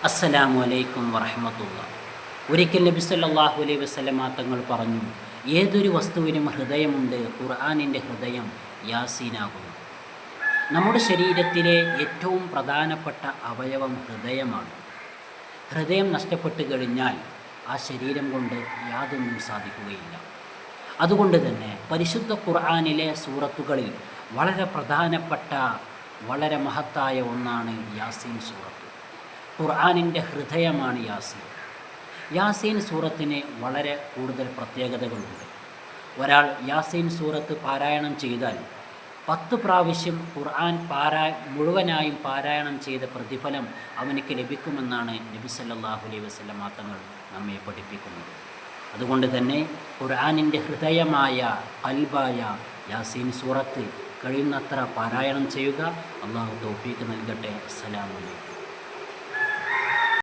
അസ്സലാമു അലൈക്കും വറഹ്മത്തുള്ളാ. ഒരിക്കൽ നബി സല്ലല്ലാഹു അലൈഹി വസല്ലമ തങ്ങൾ പറഞ്ഞു, ഏതൊരു വസ്തുവിനും ഹൃദയമുണ്ട്, ഖുർആനിൻ്റെ ഹൃദയം യാസീനാകുന്നു. നമ്മുടെ ശരീരത്തിലെ ഏറ്റവും പ്രധാനപ്പെട്ട അവയവം ഹൃദയമാണ്. ഹൃദയം നഷ്ടപ്പെട്ട് കഴിഞ്ഞാൽ ആ ശരീരം കൊണ്ട് യാതൊന്നും സാധിക്കുകയില്ല. അതുകൊണ്ട് തന്നെ പരിശുദ്ധ ഖുർആനിലെ സൂറത്തുകളിൽ വളരെ പ്രധാനപ്പെട്ട വളരെ മഹത്തായ ഒന്നാണ് യാസീൻ സൂറത്ത്. ഖുർആനിൻ്റെ ഹൃദയമാണ് യാസീൻ. യാസീൻ സൂറത്തിന് വളരെ കൂടുതൽ പ്രത്യേകതകളുണ്ട്. ഒരാൾ യാസീൻ സൂറത്ത് പാരായണം ചെയ്താൽ 10 പ്രാവശ്യം ഖുർആൻ മുഴുവനായും പാരായണം ചെയ്ത പ്രതിഫലം അവനക്ക് ലഭിക്കുമെന്നാണ് നബി സല്ലല്ലാഹു അലൈഹി വസല്ലമ തങ്ങൾ നമ്മെ പഠിപ്പിക്കുന്നത്. അതുകൊണ്ട് തന്നെ ഖുർആനിൻ്റെ ഹൃദയമായ ഖൽബായ യാസീൻ സൂറത്ത് കഴിയുന്നത്ര പാരായണം ചെയ്യുക. അള്ളാഹു തൗഫീഖ് നൽകട്ടെ. അസ്സലാമു അലൈക്കും.